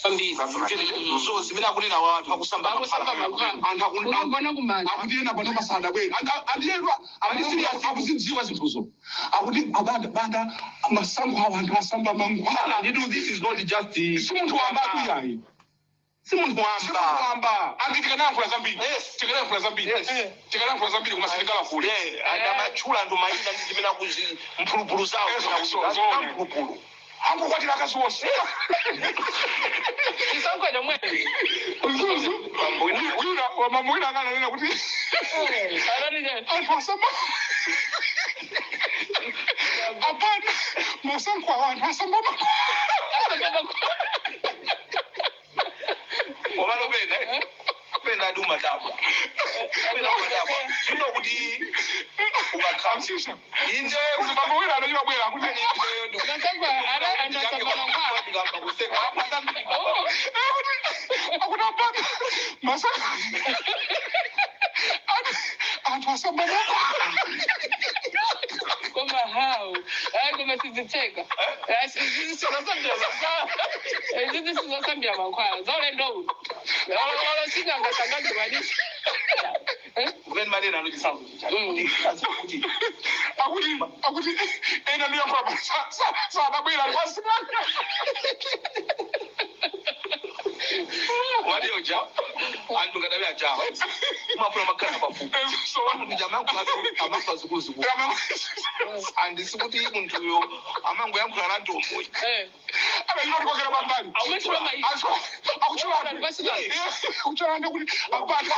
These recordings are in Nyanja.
so simina kunena watu akusamba akubona kumanda akutiyena pano masada kweli andiyedwa alisirias akuzidziwa zinthuzo akuti abanda masango abantu asamba mangwana this is not just simuntu wamba kuyayi simuntu wamba anditikanankula zambiri tikanankula zambiri kumaserikala kule andamachula ndo mayina ndizimena kuzi mphulupulu zawo mphulupulu akukwatira akazi wose isankwena mwene wamamwina akananena kuti anthu asamba apana masankho awo anthu asamba wamalopena pena adi umadabwa zvino kuti ukakhamsisa inje kuti mamawina anonyimabwera kuti akuti apana masankho anthu asamba koma hao koma sizicheka sizosambia mankhwala zaulendo wala singangatangazi manisi kuveni manena akuti ena ndiyakwaba sadabwera kwasinana wadiyo ja antu ngadabe ajawa umafuna makhala bafu so wantu njama yangu amafa zikuzuku andisikuti muntu yo amango yangu naranto moyo abayiro kwakera bambali awumethula mayi akuchula akuchula kuti abana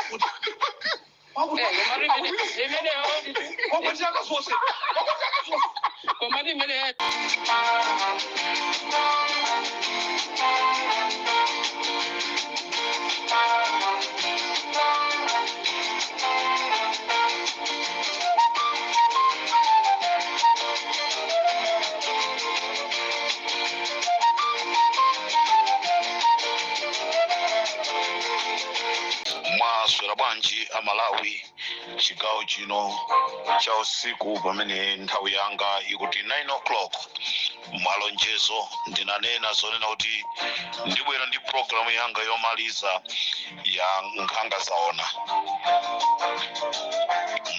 Mwaswera bwanji amalawi chigawo chino cha usiku pamene nthawi yanga ikuti 9 o'clock malonjezo ndinanena zonena kuti ndibwera ndi programu yanga yomaliza ya nkhanga zaona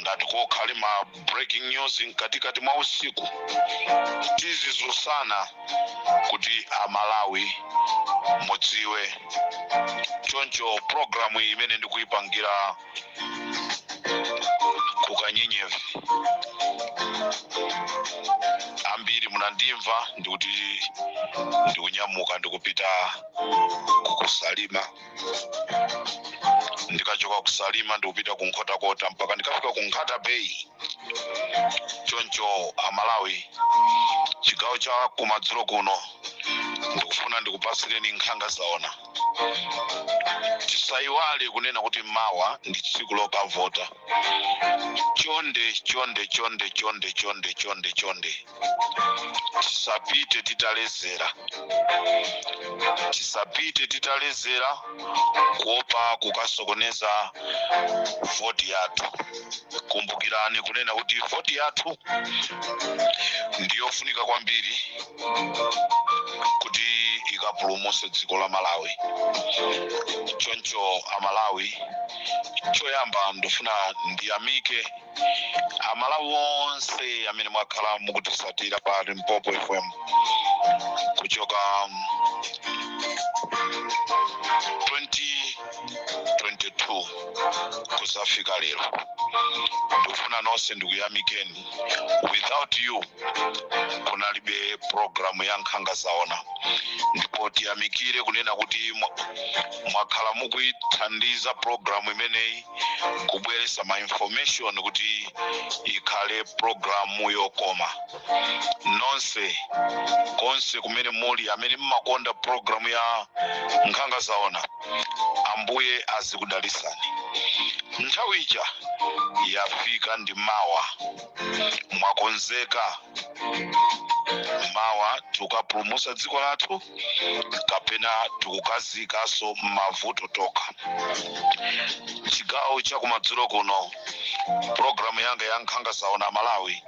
ngati kokhali ma breaking news mkatikati mwa usiku tizizusana kuti amalawi mudziwe choncho programu imene ndikuyipangira kukanyinyevi ambiri munandimva ndikuti ndikunyamuka ndikupita kukusalima ndikachoka kusalima ndikupita kunkhotakota mpaka ndikafika ku Nkhata Bay. Choncho amalawi chigawo cha kumadzulo kuno ndikufuna ndikupasireni nkhanga zaona. Tisaiwale kunena kuti mawa ndi tsiku lokavota. Chonde tisapite titalezera kuopa kukasokoneza voti yathu. Kumbukirani kunena kuti voti yathu ndiyofunika kwambiri kuti ikapulumutse dziko la Malawi. Choncho amalawi choyamba ndofuna ndiyamike amalawi onse amene mwakhala mukutisatira pa Limpopo FM kuchoka 2022 kusafika lero. Ndofuna nonse ndikuyamikeni. Without you kunalibe programu ya nkhanga zaona. Ndipo tiyamikire kunena kuti mwakhala mukuyithandiza programu imeneyi kubweretsa ma information kuti ikhale programu yokoma. Nonse konse kumene muli amene mmakonda programu ya nkhanga zaona, Ambuye azikudalisani. Nthawi ija yafika ndi mawa, mwakonzeka mawa tukapulumutsa dziko lathu kapena tukukazikaso mavuto toka. Chigawo cha kumadzulo kuno programu yanga ya nkhanga zaona Malawi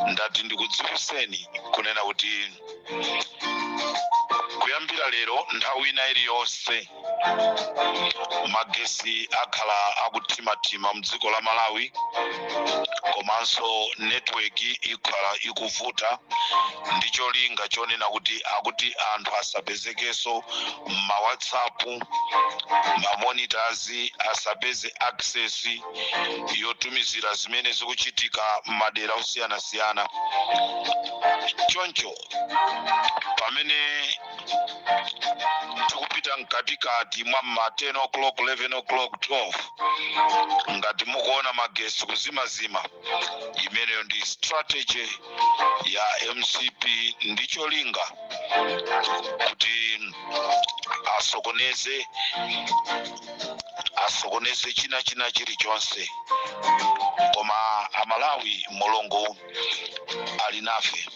ndati ndikudziwitseni kunena kuti kuyambira lero nthawi ina iliyonse magesi akhala akutimatima mdziko la Malawi, komanso network ikhala ikuvuta, ndicho linga chonena kuti anthu asapezekenso ma WhatsApp, ma monitors asapeze access yotumizira zimene zikuchitika m'madera osiyana-siyana. Choncho pamene tikupita mkatikati mwa 10 o'clock 11 o'clock 12 ngati mukuona magesi kuzimazima, imeneyo ndi strategy ya MCP, ndicho linga kuti asokoneze china chilichonse. Koma Amalawi Mulungu ali nafe.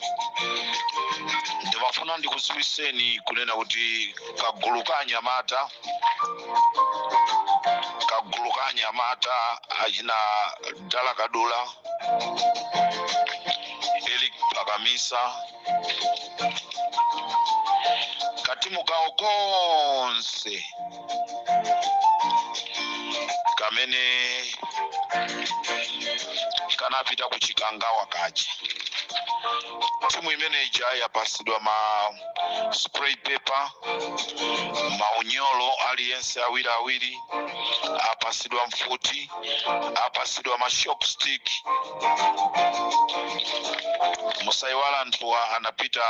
Ndimafuna ndikuziwiseni kunena kuti kagulu ka Anyamata achina Dala Kadula, Eli Pakamisa, katimu kawo konse kamene kanapita kuchikangawa kachi. Timu imene ija yapasidwa ma spray paper, maunyolo aliyense awiri, apasidwa mfuti, apasidwa ma shop stick. Musaiwala anthuwa anapita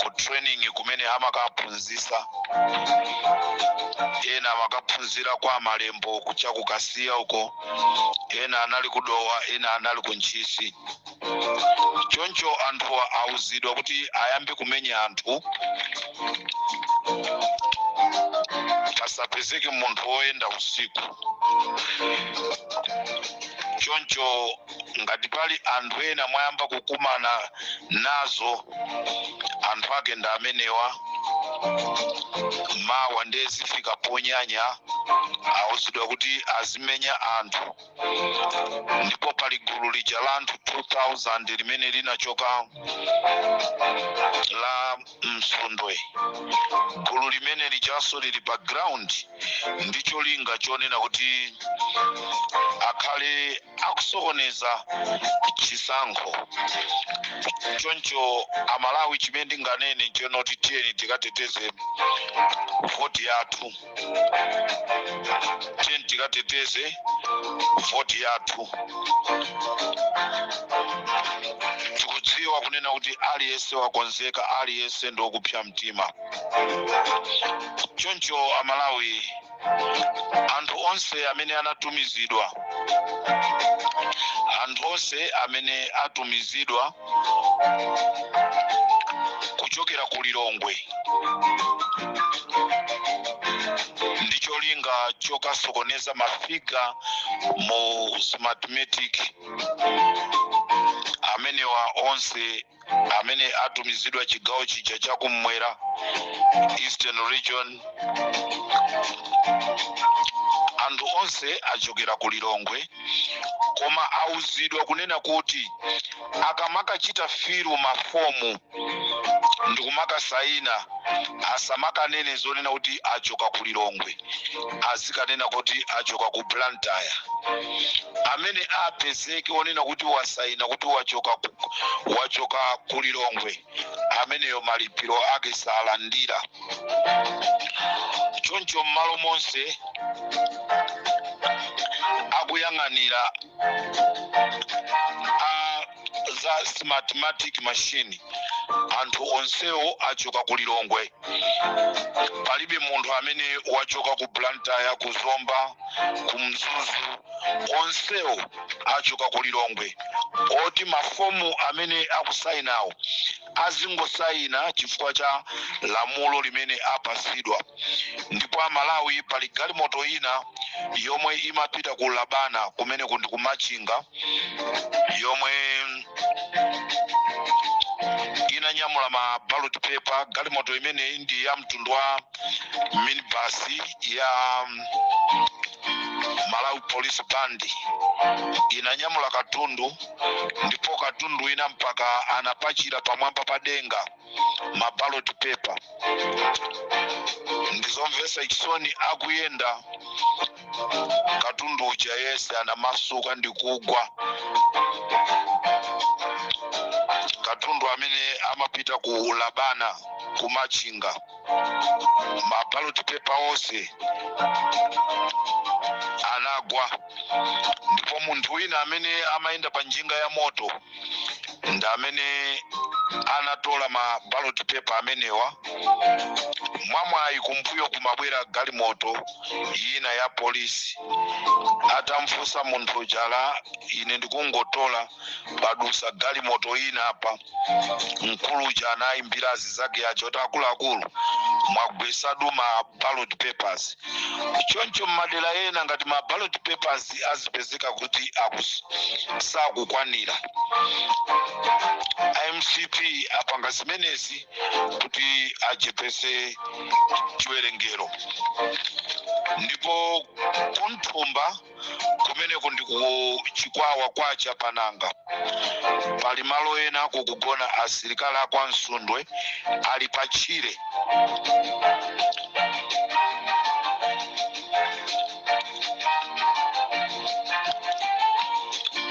ku training kumene amakaphunzisa. Ena makaphunzira kwa malembo kucha kukasiya uko, ena anali kudowa, ena anali kunchisi. Choncho anthuwa auzidwa kuti ayambe kumenya anthu, pasapezeke munthu woyenda usiku. Choncho ngati pali anthu ena mwayamba kukumana nazo, anthu ake ndi amenewa. Mawa ndezifika ponyanya auzidwa kuti azimenya anthu. Ndipo pali gulu lija la anthu 2000 limene linachoka la Msundwe. Gulu limene lijaso lili background, ndicho linga chonena kuti akhale akusokoneza chisankho. Choncho Amalawi chimene ndinganene nchonoti tiyeni tikateteze voti yathu. Tiyeni tikateteze voti yathu. Tikudziwa kunena kuti aliyense wakonzeka, aliyense ndokupsa mtima. Choncho Amalawi, anthu onse amene anatumizidwa, kuchokera ku Lilongwe, ndicho linga chokasokoneza mafiga mu Smartmatic. Amenewa onse amene atumizidwa chigawo chija chakumwera, Eastern Region, anthu onse achokera ku Lilongwe. Koma auzidwa kunena kuti akamakachita filu mafomu ndikumaka saina, asamakanene zonena kuti achoka ku Lilongwe, azikanena kuti achoka ku Blantyre. Amene apezeke onena kuti wasaina kuti wachoka ku Lilongwe, ameneyo malipiro ake salandira. Choncho mmalo monse akuyang'anira za Smartmatic machine, anthu onsewo achoka ku Lilongwe. Palibe munthu amene wachoka ku Blantyre, ku Zomba, ku Mzuzu, onsewo achoka ku Lilongwe. Oti mafomu amene akusainawo azingosaina chifukwa cha lamulo limene apasidwa. Ndipo Amalawi pali galimoto ina yomwe imapita ku Labana kumene kundi kumachinga, yomwe inanyamula ma ballot paper. Galimoto imene ndi ya mtundu wa minibus Malawi Police Band inanyamula katundu, ndipo katundu ina mpaka anapachira pamwamba padenga ma ballot paper. Ndizomvesa chisoni akuyenda katundu uja yese anamasuka ndikugwa. Katundu amene amapita ku Labana kumachinga ma ballot paper ose anagwa. Ndipo munthu wina amene amaenda pa njinga ya moto nda amene anatola ma ballot paper amenewa. Mwamwayi kumbuyo kumabwera galimoto ina ya polisi atamfusa munthu jala ine ndikungotola padusa galimoto ina apa mkulu jana imbirazi zake yacho akulu mwagwesa duma ballot papers. Choncho madela ena ngati ma ballot papers azipezeka kuti sakukwanira, MCP apanga zimenezi kuti achepese chiwerengero. Ndipo kunthumba kumene kundi ku Chikwawa kwa Chapananga pali malo ena kukugona asilikali akwa Msundwe ali pachire.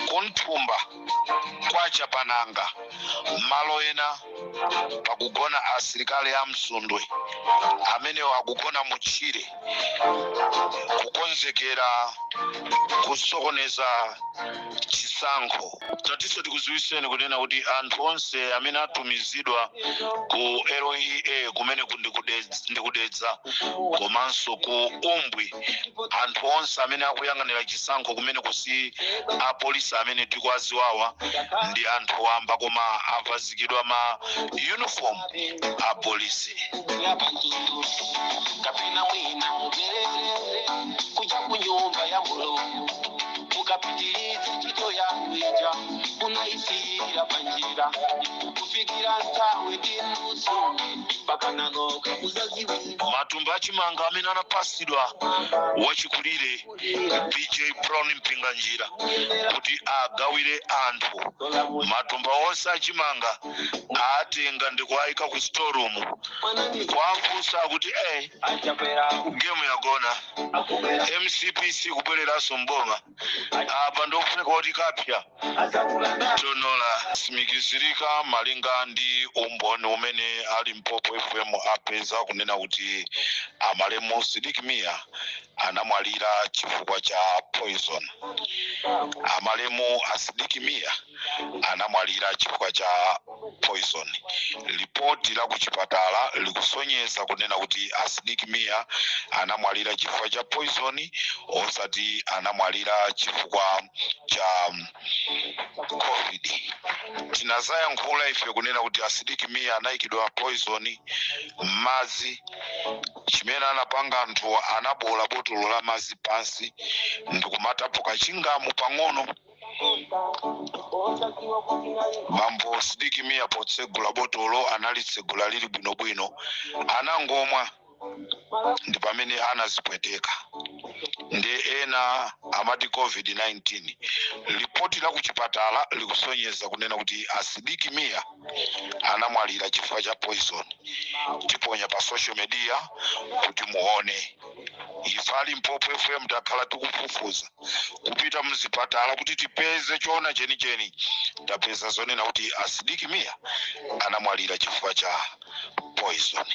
Kunthumba kwa Chapananga malo ena pakugona asilikali a Msundwe amene wakugona muchire kukonzekera kusokoneza chisankho. Tatiso tikuziwiseni kunena kuti anthu onse amene atumizidwa ku LEA kumene ndikudedza komanso ku Umbwi, anthu onse amene akuyang'anira chisankho kumene kusi apolisi amene tikwaziwawa ndi anthu wamba koma avazikidwa ma uniform a polisi. Kapena wina mugerere kuja kunyumba ya Mulungu ukapitiriza ntchito yawe ija unaisira panjira kufikira ntawe ndinusu mpaka nanoka uzaziwe. Matumba achimanga amene anapasidwa wachikulire BJ Brown Mpinganjira kuti agawire anthu. Matumba onse achimanga atenga ndikuayika ku storeroom kwafusa kuti game yagona MCPC kubwereraso mboma apa ndofunika kuti kapya tonola simikizirika malinga ndi umboni umene ali Mpopo FM apeza kunena kuti amalemu Sidik Mia anamwalira chifukwa cha poison. Amalemu Sidik Mia anamwalira chifukwa cha poison. Ripoti la kuchipatala likusonyeza kunena kuti Sidik Mia anamwalira chifukwa cha poison osati anamwalira chifukwa cha COVID. Tinazaya nkhula ife kunena kuti Sidik Mia anayikidwa poison mazi chimene anapanga anthu anabola botolo la mazi pansi ndikumatapuka chingamu pang'ono. Mambo Sidik Mia potsegula botolo analitsegula lili bwinobwino anangomwa ndi pamene anazipweteka ndi ena amati COVID-19. Ripoti la kuchipatala likusonyeza kunena kuti Sidik Mia anamwalira chifukwa cha poison. Tiponya pa social media kuti muone. Ifali Mpopo FM takhala tikufufuza kupita mzipatala kuti tipeze choona chenicheni. Tapeza zonena kuti Sidik Mia anamwalira chifukwa cha poison.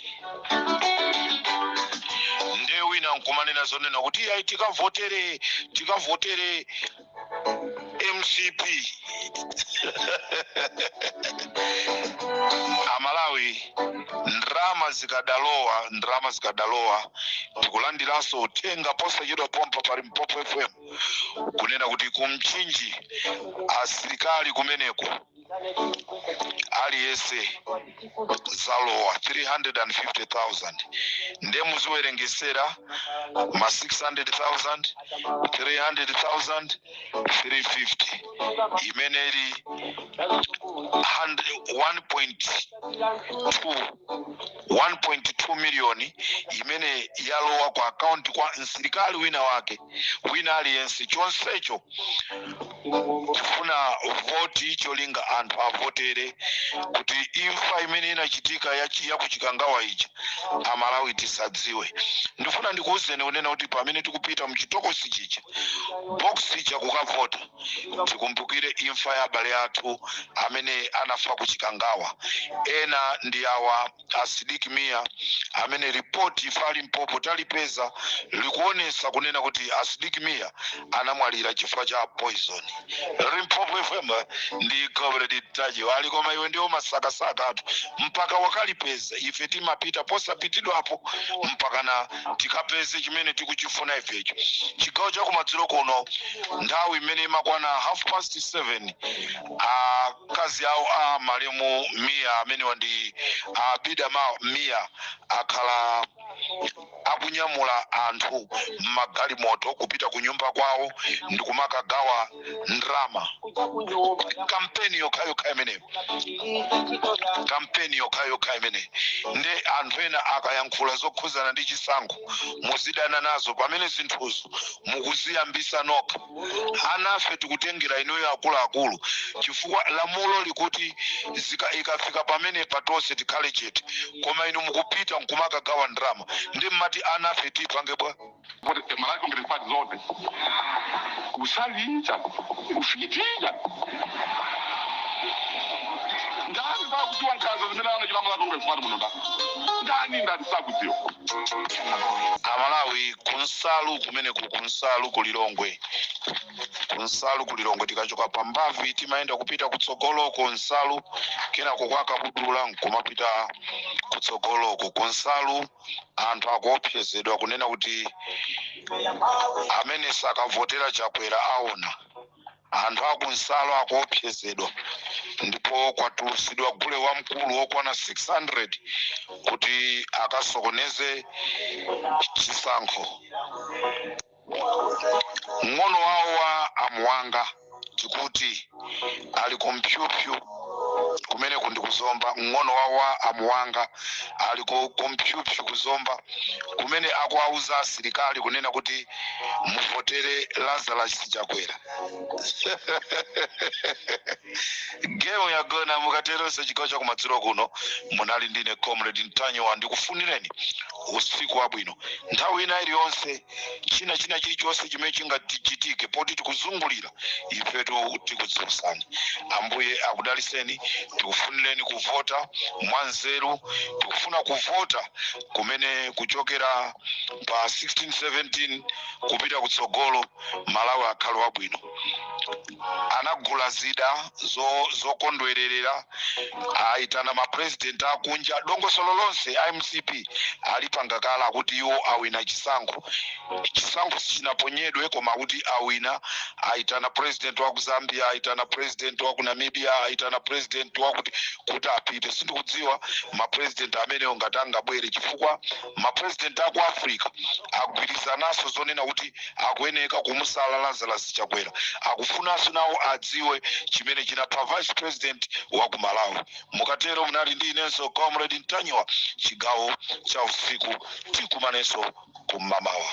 Ndewina nkumanena zonena kuti tikavotere MCP. Amalawi ndrama zikadalowa tikulandiranso utenga posa chidwa pompa pali Mpopo FM kunena kuti kumchinji asilikali kumeneko aliyese zalowa 350,000 ndemu ziwerengesera ma 600,000 300,000 350 imeneri 1.2 1.2 milioni imene yalowa kwa akaunti kwa msilikali wina wake wina aliyense. Chonsecho kufuna voti cholinga anthu avotere kuti imfa imene inachitika ya kuchikangawa ija Amalawi tisadziwe. Ndifuna ndikuwuzeni unena kuti pamene tikupita mchitokosi chicha box cha kukavota tikumbukire imfa ya abale athu amene anafa kuchikangawa. Ena ndi awa Asidik Mia amene ripoti ifali mpopo talipeza likuonesa kunena kuti Asidik Mia anamwalira chifukwa cha poison. Limpopo FM ndi Comrade Taji wali koma iwe ndio masakasaka atu mpaka wakalipeza ife timapita posapitidwapo mpaka na tikapeze chimene tikuchifuna ifecho. Chigawo cha kumadzulo kuno nthawi imene imakwana 7:30 kazi awo malemu Mia amene wandi Bida Mia akhala akunyamula anthu magalimoto kupita kunyumba kwawo ndikumakagawa ndrama. Kampeni yokhayo imene nde anthu ena akayankhula zokhuzana ndi chisankho muzidana nazo pamene zinthuzo mukuziyambisa nokha. Anafe tikutengera inuyo akuluakulu chifukwa lamulo likuti ikafika pamene patonse tikhale chete koma inu mukupita nkumakagawa ndrama ndi mmati anafe tipange bwa kuti malaki ngirifati zote usalicha ufikitija ndani sakudziwa nkaza zimene anachita malaki ngirifati muno ndani sakudziwa. Amalawi kunsalu kumene kunsalu kulilongwe tikachoka pambavi timaenda kupita kutsogoloko nsalu kena kukwaka kudula nkumapita kutsogoloko kunsalu anthu akuopsezedwa kunena kuti amene sakavotera chakwera aona. Anthu akunsalo akuopsezedwa ndipo kwatulusidwa gule wamkulu wokwana 600 kuti akasokoneze chisankho. Ng'ono wawo wa Amuwanga tikuti ali kompyupyu kumene kundi kuzomba. Ng'ono wawo wa Amuwanga ali kompyupyu kuzomba kumene akuauza asilikali kunena kuti muvotere Lazarus Chakwera. Geo yagona mukateronse chigawo cha kumadzulo kuno munali ndine Comrade Ntanyiwa ndikufunireni usiku wabwino. Nthawi ina iliyonse china chilichonse chimene chingachitike poti tikuzungulira ifetu tikudziwitsani. Ambuye akudaliseni. Tikufunireni kuvota mwanzeru. Tikufuna kuvota kumene kuchokera pa 16-17 kupita kutsogolo Malawi akhale wabwino. Anagula zida zokondwererera aitana mapresident akunja dongosolo lonse MCP alipangakala kuti iwo awina chisankho sinaponyedwe koma kuti awina. Aitana president wa Zambia, aitana president wa Namibia, aitana president wa kuti apite. Sindikudziwa mapresident amene ongatanga bwere chifukwa mapresident aku Africa agwirizanaso zonena kuti akuyeneka kumusala Lazarus Chakwera. Akufunanso nawo adziwe chimene chinapha vice president wa ku Malawi. Mukatero munali ndi inenso Comrade Ntanyiwa chigawo cha usiku tikumanenso kumamawa.